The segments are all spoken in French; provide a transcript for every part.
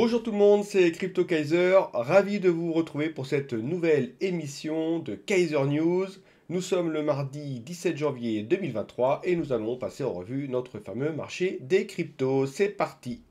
Bonjour tout le monde, c'est Crypto Kaiser, ravi de vous retrouver pour cette nouvelle émission de Kaiser News. Nous sommes le mardi 17 janvier 2023 et nous allons passer en revue notre fameux marché des cryptos. C'est parti!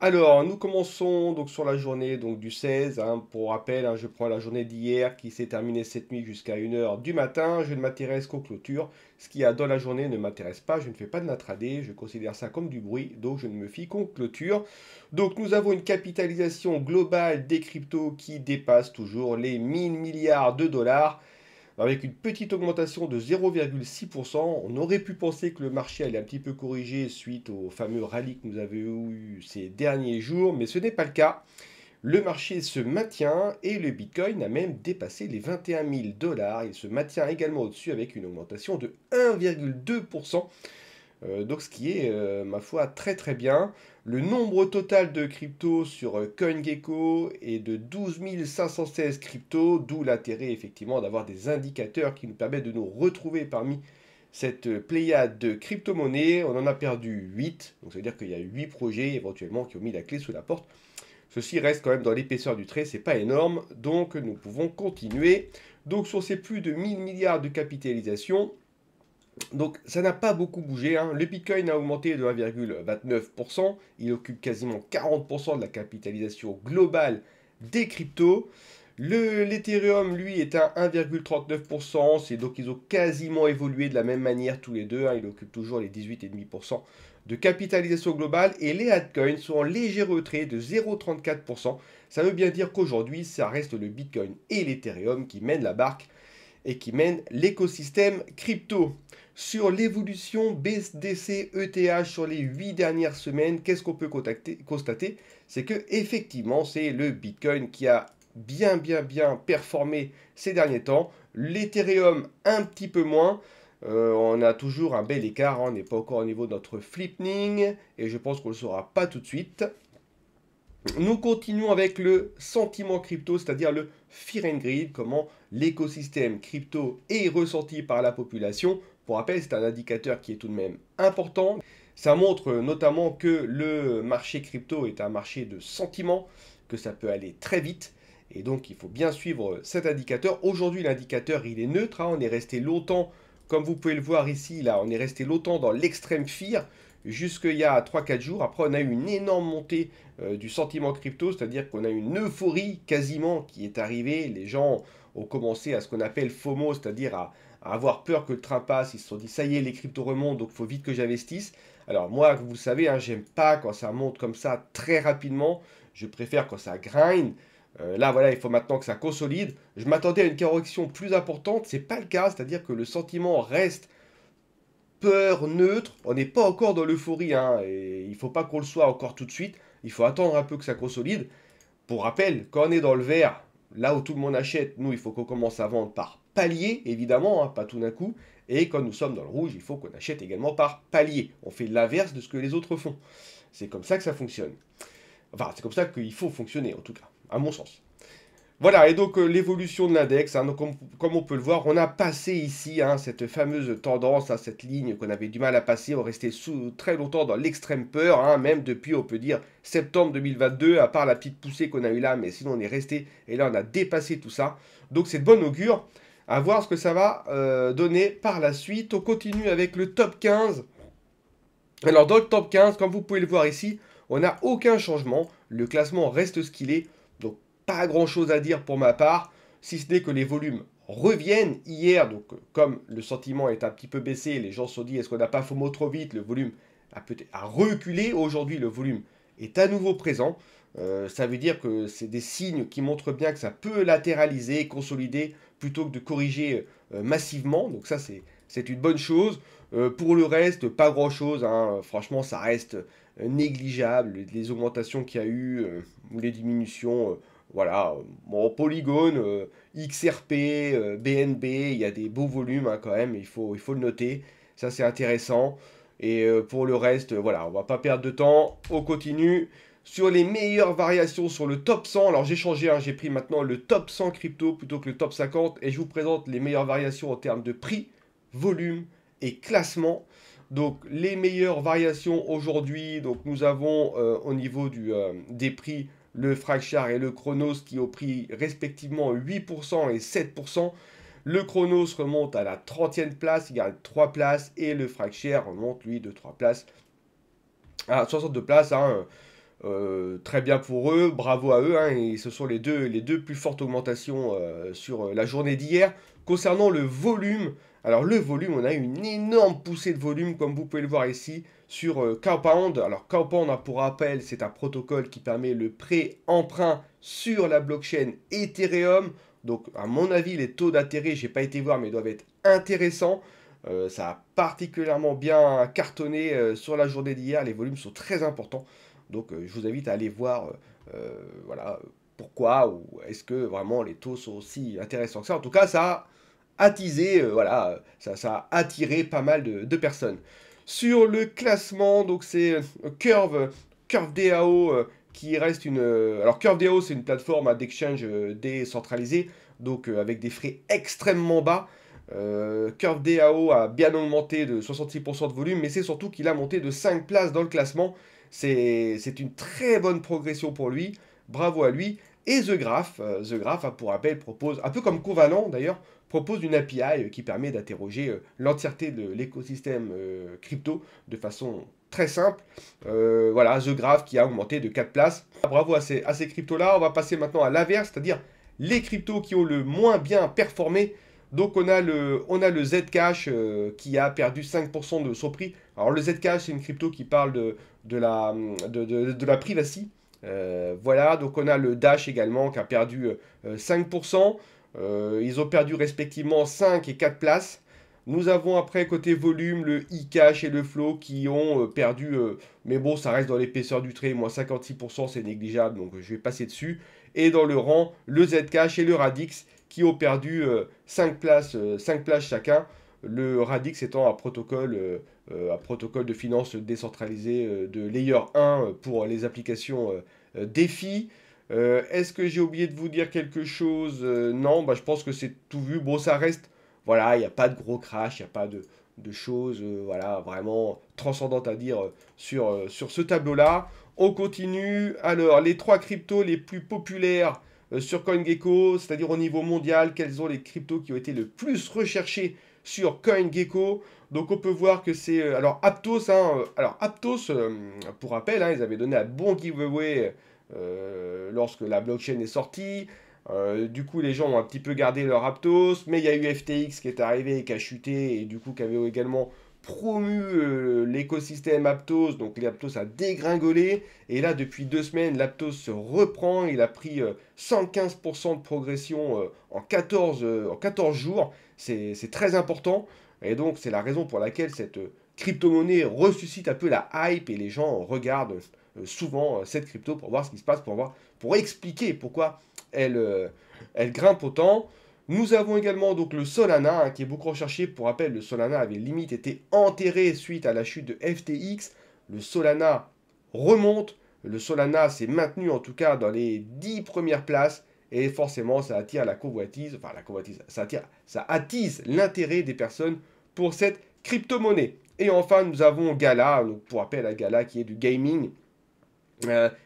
Alors, nous commençons donc sur la journée donc, du 16. Pour rappel, je prends la journée d'hier qui s'est terminée cette nuit jusqu'à 1 h du matin. Je ne m'intéresse qu'aux clôtures. Ce qu'il y a dans la journée ne m'intéresse pas. Je ne fais pas de l'intraday. Je considère ça comme du bruit. Donc, je ne me fie qu'aux clôtures. Donc, nous avons une capitalisation globale des cryptos qui dépasse toujours les 1000 milliards de dollars, avec une petite augmentation de 0,6%. On aurait pu penser que le marché allait un petit peu corriger suite au fameux rallye que nous avions eu ces derniers jours, mais ce n'est pas le cas. Le marché se maintient et le Bitcoin a même dépassé les 21 000 dollars. Il se maintient également au-dessus avec une augmentation de 1,2%. Donc ce qui est, ma foi, très très bien. Le nombre total de cryptos sur CoinGecko est de 12 516 cryptos, d'où l'intérêt effectivement d'avoir des indicateurs qui nous permettent de nous retrouver parmi cette pléiade de crypto-monnaies. On en a perdu 8, donc ça veut dire qu'il y a 8 projets éventuellement qui ont mis la clé sous la porte. Ceci reste quand même dans l'épaisseur du trait, c'est pas énorme, donc nous pouvons continuer. Donc sur ces plus de 1000 milliards de capitalisation, donc ça n'a pas beaucoup bougé. Le Bitcoin a augmenté de 1,29%. Il occupe quasiment 40% de la capitalisation globale des cryptos. L'Ethereum, lui, est à 1,39%. C'est donc ils ont quasiment évolué de la même manière tous les deux. Il occupe toujours les 18,5% de capitalisation globale. Et les altcoins sont en léger retrait de 0,34%. Ça veut bien dire qu'aujourd'hui, ça reste le Bitcoin et l'Ethereum qui mènent la barque et qui mènent l'écosystème crypto. Sur l'évolution BSDC ETH sur les 8 dernières semaines, qu'est-ce qu'on peut constater? C'est que effectivement, c'est le Bitcoin qui a bien performé ces derniers temps. L'Ethereum un petit peu moins. On a toujours un bel écart, on n'est pas encore au niveau de notre flipping et je pense qu'on ne le saura pas tout de suite. Nous continuons avec le sentiment crypto, c'est-à-dire le fear and greed, comment l'écosystème crypto est ressenti par la population. Pour rappel, c'est un indicateur qui est tout de même important. Ça montre notamment que le marché crypto est un marché de sentiment, que ça peut aller très vite. Et donc, il faut bien suivre cet indicateur. Aujourd'hui, l'indicateur, il est neutre. On est resté longtemps, comme vous pouvez le voir ici, là, on est resté longtemps dans l'extrême fear, jusqu'il y a 3-4 jours. Après, on a eu une énorme montée du sentiment crypto, c'est-à-dire qu'on a une euphorie quasiment qui est arrivée. Les gens ont commencé à ce qu'on appelle FOMO, c'est-à-dire à avoir peur que le train passe. Ils se sont dit, ça y est, les cryptos remontent, donc il faut vite que j'investisse. Alors moi, vous le savez, j'aime pas quand ça monte comme ça très rapidement. Je préfère quand ça grind. Là, voilà, il faut maintenant que ça consolide. Je m'attendais à une correction plus importante. C'est pas le cas, c'est-à-dire que le sentiment reste peur, neutre. On n'est pas encore dans l'euphorie, et il ne faut pas qu'on le soit encore tout de suite. Il faut attendre un peu que ça consolide. Pour rappel, quand on est dans le vert, là où tout le monde achète, nous, il faut qu'on commence à vendre par palier, évidemment, pas tout d'un coup. Et quand nous sommes dans le rouge, il faut qu'on achète également par palier. On fait l'inverse de ce que les autres font. C'est comme ça que ça fonctionne. Enfin, c'est comme ça qu'il faut fonctionner, en tout cas, à mon sens. Voilà, et donc l'évolution de l'index, donc, comme on peut le voir, on a passé ici cette fameuse tendance, cette ligne qu'on avait du mal à passer, on restait très longtemps dans l'extrême peur, même depuis, on peut dire, septembre 2022, à part la petite poussée qu'on a eue là, mais sinon on est resté, et là on a dépassé tout ça. Donc c'est de bon augure, à voir ce que ça va donner par la suite. On continue avec le top 15. Alors dans le top 15, comme vous pouvez le voir ici, on n'a aucun changement, le classement reste ce qu'il est, donc pas grand chose à dire pour ma part, si ce n'est que les volumes reviennent hier, donc comme le sentiment est un petit peu baissé, les gens se sont dit est-ce qu'on n'a pas FOMO trop vite, le volume a reculé, aujourd'hui le volume est à nouveau présent, ça veut dire que c'est des signes qui montrent bien que ça peut latéraliser, consolider, plutôt que de corriger massivement, donc ça c'est une bonne chose. Pour le reste, pas grand chose, franchement ça reste négligeable, les augmentations qu'il y a eu, ou les diminutions, voilà, bon, Polygon, XRP, BNB, il y a des beaux volumes quand même, il faut le noter, ça c'est intéressant. Et pour le reste, voilà, on va pas perdre de temps, on continue. Sur les meilleures variations sur le top 100, alors j'ai changé, j'ai pris maintenant le top 100 crypto plutôt que le top 50, et je vous présente les meilleures variations en termes de prix, volume et classement. Donc les meilleures variations aujourd'hui, donc nous avons au niveau des prix le Fracture et le Chronos qui ont pris respectivement 8% et 7%. Le Chronos remonte à la 30e place, il gagne 3 places, et le Fracture remonte lui de 3 places à 62 places. Hein. Très bien pour eux, bravo à eux, hein, et ce sont les deux plus fortes augmentations sur la journée d'hier. Concernant le volume, alors le volume, on a eu une énorme poussée de volume, comme vous pouvez le voir ici, sur Compound. Alors Compound, hein, pour rappel, c'est un protocole qui permet le prêt-emprunt sur la blockchain Ethereum. Donc à mon avis, les taux d'intérêt, j'ai pas été voir, mais ils doivent être intéressants. Ça a particulièrement bien cartonné sur la journée d'hier, les volumes sont très importants. Donc je vous invite à aller voir voilà, pourquoi ou est-ce que vraiment les taux sont aussi intéressants que ça. En tout cas, ça a attisé, voilà, ça a attiré pas mal de personnes. Sur le classement, donc c'est Curve DAO qui reste une... alors Curve DAO, c'est une plateforme d'exchange décentralisée, donc avec des frais extrêmement bas. Curve DAO a bien augmenté de 66% de volume, mais c'est surtout qu'il a monté de 5 places dans le classement. C'est une très bonne progression pour lui. Bravo à lui. Et The Graph, hein, pour rappel, propose, un peu comme Covalent d'ailleurs, propose une API qui permet d'interroger l'entièreté de l'écosystème crypto de façon très simple. Voilà, The Graph qui a augmenté de 4 places. Bravo à ces cryptos-là. On va passer maintenant à l'inverse, c'est-à-dire les cryptos qui ont le moins bien performé. Donc on a le Zcash qui a perdu 5% de son prix. Alors le Zcash, c'est une crypto qui parle de la privacy. Voilà, donc on a le Dash également qui a perdu 5%. Ils ont perdu respectivement 5 et 4 places. Nous avons après côté volume le eCash et le Flow qui ont perdu, mais bon, ça reste dans l'épaisseur du trait, moins 56%, c'est négligeable, donc je vais passer dessus. Et dans le rang, le Zcash et le Radix qui ont perdu 5 places chacun. Le Radix étant un protocole de finance décentralisé de Layer 1 pour les applications DeFi. Est-ce que j'ai oublié de vous dire quelque chose? Non, bah, je pense que c'est tout vu. Bon, ça reste, voilà, il n'y a pas de gros crash, il n'y a pas de choses voilà, vraiment transcendantes à dire sur ce tableau-là. On continue. Alors, les trois cryptos les plus populaires sur CoinGecko, c'est-à-dire au niveau mondial, quels sont les cryptos qui ont été le plus recherchés sur CoinGecko. Donc on peut voir que c'est... alors Aptos, hein, pour rappel, hein, ils avaient donné un bon giveaway lorsque la blockchain est sortie. Du coup, les gens ont un petit peu gardé leur Aptos, mais il y a eu FTX qui est arrivé et qui a chuté, et du coup, qui avait également promu l'écosystème Aptos, donc l'Aptos a dégringolé, et là, depuis 2 semaines, l'Aptos se reprend, il a pris 115% de progression en 14 jours, c'est très important, et donc c'est la raison pour laquelle cette crypto-monnaie ressuscite un peu la hype, et les gens regardent souvent cette crypto pour voir ce qui se passe, pour expliquer pourquoi elle grimpe autant. Nous avons également donc le Solana hein, qui est beaucoup recherché. Pour rappel, le Solana avait limite été enterré suite à la chute de FTX. Le Solana remonte. Le Solana s'est maintenu en tout cas dans les 10 premières places. Et forcément, ça attire la convoitise. Enfin, la convoitise, ça attise l'intérêt des personnes pour cette crypto-monnaie. Et enfin, nous avons Gala. Donc, pour rappel, la Gala qui est du gaming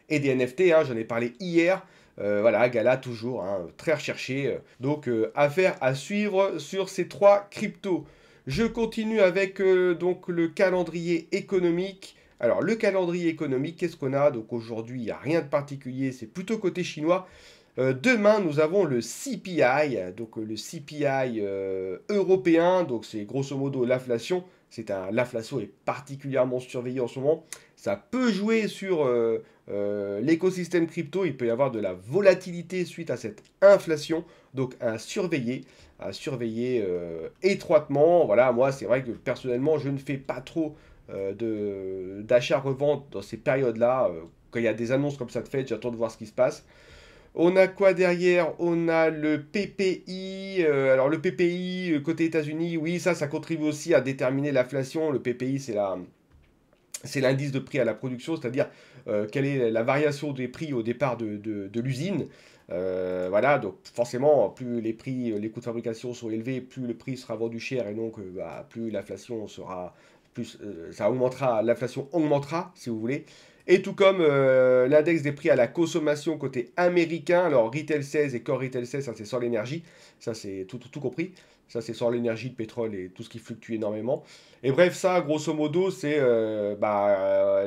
et des NFT. Hein, j'en ai parlé hier. Voilà, Gala toujours, hein, très recherché. Donc, affaire à suivre sur ces trois cryptos. Je continue avec donc le calendrier économique. Alors, le calendrier économique, qu'est-ce qu'on a? Donc, aujourd'hui, il n'y a rien de particulier, c'est plutôt côté chinois. Demain, nous avons le CPI, donc le CPI européen, donc c'est grosso modo l'inflation. L'inflation est particulièrement surveillée en ce moment. Ça peut jouer sur l'écosystème crypto. Il peut y avoir de la volatilité suite à cette inflation. Donc à surveiller étroitement. Voilà, moi c'est vrai que personnellement je ne fais pas trop d'achat-revente dans ces périodes-là. Quand il y a des annonces comme ça de fait, j'attends de voir ce qui se passe. On a quoi derrière? On a le PPI. Alors le PPI côté États-Unis, oui, ça contribue aussi à déterminer l'inflation. Le PPI, c'est l'indice de prix à la production, c'est-à-dire quelle est la variation des prix au départ de l'usine. Voilà, donc forcément, plus les prix, les coûts de fabrication sont élevés, plus le prix sera vendu cher et donc plus l'inflation sera plus ça augmentera, l'inflation augmentera, si vous voulez. Et tout comme l'index des prix à la consommation côté américain, alors Retail 16 et Core Retail 16, ça c'est sur l'énergie, ça c'est tout compris, ça c'est sur l'énergie, le pétrole et tout ce qui fluctue énormément. Et bref, ça grosso modo c'est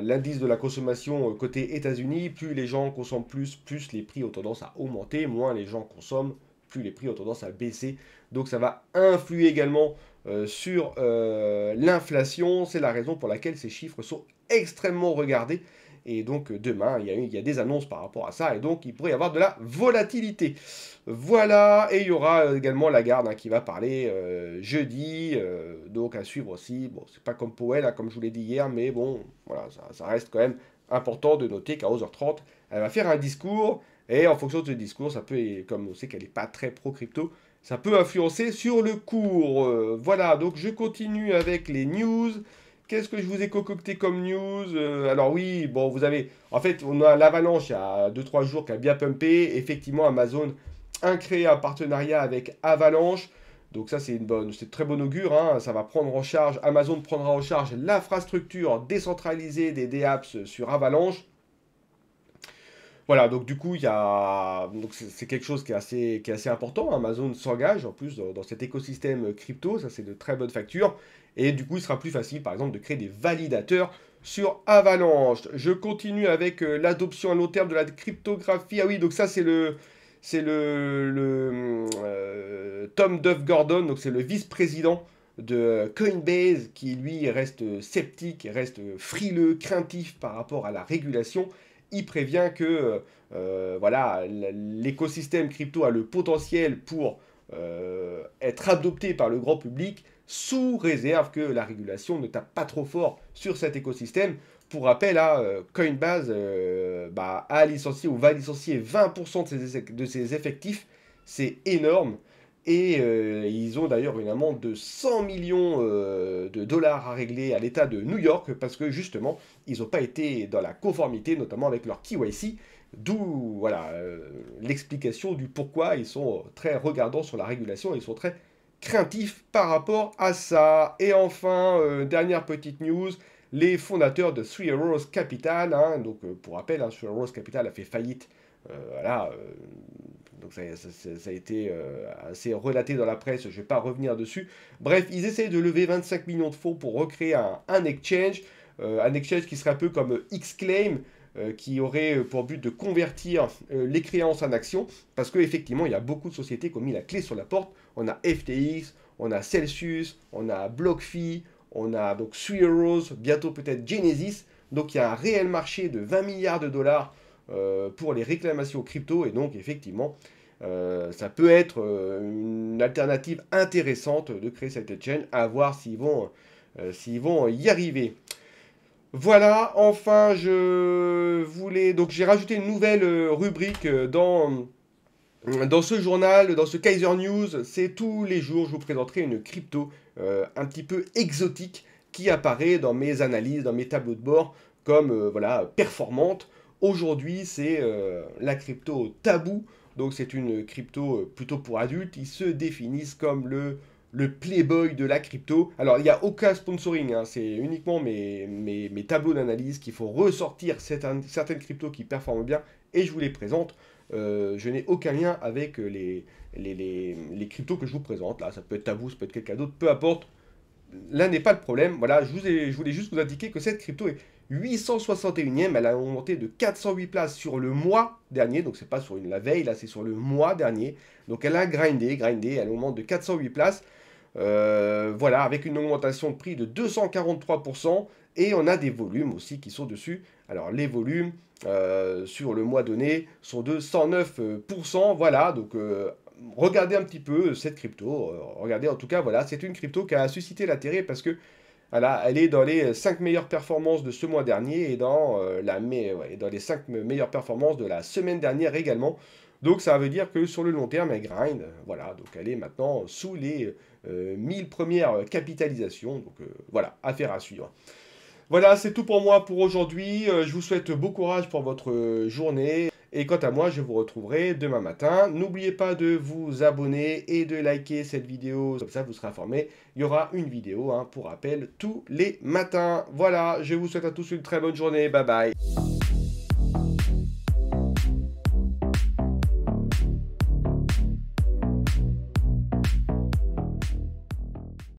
l'indice de la consommation côté États-Unis, plus les gens consomment plus les prix ont tendance à augmenter, moins les gens consomment, plus les prix ont tendance à baisser. Donc ça va influer également sur l'inflation, c'est la raison pour laquelle ces chiffres sont extrêmement regardés. Et donc demain, il y a des annonces par rapport à ça, et donc il pourrait y avoir de la volatilité. Voilà, et il y aura également Lagarde qui va parler jeudi, donc à suivre aussi. Bon, c'est pas comme Powell, comme je vous l'ai dit hier, mais bon, voilà, ça reste quand même important de noter qu'à 11h30, elle va faire un discours, et en fonction de ce discours, ça peut, comme on sait qu'elle n'est pas très pro-crypto, ça peut influencer sur le cours. Voilà, donc je continue avec les news. Qu'est-ce que je vous ai concocté comme news? Alors oui, bon, vous avez... En fait, on a l'avalanche il y a 2-3 jours qui a bien pumpé. Effectivement, Amazon a créé un partenariat avec Avalanche. Donc ça, c'est très bon augure, hein. Ça va prendre en charge, Amazon prendra en charge l'infrastructure décentralisée des dApps sur Avalanche. Voilà, donc du coup, donc c'est quelque chose qui est assez important. Amazon s'engage en plus dans cet écosystème crypto, ça c'est de très bonnes factures. Et du coup, il sera plus facile, par exemple, de créer des validateurs sur Avalanche. Je continue avec l'adoption à long terme de la cryptographie. Ah oui, donc ça c'est le Tom Duff Gordon, donc c'est le vice-président de Coinbase qui lui reste sceptique, reste frileux, craintif par rapport à la régulation. Il prévient que voilà, l'écosystème crypto a le potentiel pour être adopté par le grand public sous réserve que la régulation ne tape pas trop fort sur cet écosystème. Pour rappel, Coinbase a licencié ou va licencier 20% de ses effectifs. C'est énorme. Et ils ont d'ailleurs une amende de 100 millions de dollars à régler à l'État de New York parce que justement, ils n'ont pas été dans la conformité, notamment avec leur KYC. D'où voilà, l'explication du pourquoi ils sont très regardants sur la régulation et ils sont très craintifs par rapport à ça. Et enfin, dernière petite news, les fondateurs de Three Arrows Capital, donc pour rappel, Three Arrows Capital a fait faillite. Voilà, donc ça a été assez relaté dans la presse, je ne vais pas revenir dessus. Bref, ils essayent de lever 25 millions de fonds pour recréer un exchange qui serait un peu comme Xclaim, qui aurait pour but de convertir les créances en actions, parce qu'effectivement, il y a beaucoup de sociétés qui ont mis la clé sur la porte. On a FTX, on a Celsius, on a BlockFi, on a donc Three Arrows, bientôt peut-être Genesis. Donc il y a un réel marché de 20 milliards de dollars pour les réclamations crypto, et donc effectivement, ça peut être une alternative intéressante de créer cette exchange, à voir s'ils vont y arriver. Voilà, enfin, donc j'ai rajouté une nouvelle rubrique dans ce journal, dans ce Kaiser News. C'est tous les jours, je vous présenterai une crypto un petit peu exotique qui apparaît dans mes analyses, dans mes tableaux de bord, comme voilà, performante. Aujourd'hui, c'est la crypto Tabou. Donc c'est une crypto plutôt pour adultes. Ils se définissent comme le playboy de la crypto. Alors, il n'y a aucun sponsoring, c'est uniquement mes tableaux d'analyse qu'il faut ressortir certaines cryptos qui performent bien et je vous les présente. Je n'ai aucun lien avec les cryptos que je vous présente. Là, ça peut être Tabou, ça peut être quelqu'un d'autre, peu importe. Là n'est pas le problème. Voilà, je voulais juste vous indiquer que cette crypto est 861e. Elle a augmenté de 408 places sur le mois dernier. Donc, c'est pas sur la veille, là, c'est sur le mois dernier. Donc, elle a grindé. Elle augmente de 408 places. Voilà, avec une augmentation de prix de 243%. Et on a des volumes aussi qui sont dessus. Alors, les volumes sur le mois donné sont de 109%. Voilà, donc regardez un petit peu cette crypto. Regardez, en tout cas, voilà, c'est une crypto qui a suscité l'intérêt parce que voilà, elle est dans les 5 meilleures performances de ce mois dernier et dans, dans les 5 meilleures performances de la semaine dernière également. Donc ça veut dire que sur le long terme, elle grind. Voilà, donc elle est maintenant sous les 1000 premières capitalisations. Donc voilà, affaire à suivre. Voilà, c'est tout pour moi pour aujourd'hui. Je vous souhaite bon courage pour votre journée. Et quant à moi, je vous retrouverai demain matin. N'oubliez pas de vous abonner et de liker cette vidéo, comme ça vous serez informé. Il y aura une vidéo, pour rappel, tous les matins. Voilà, je vous souhaite à tous une très bonne journée. Bye bye.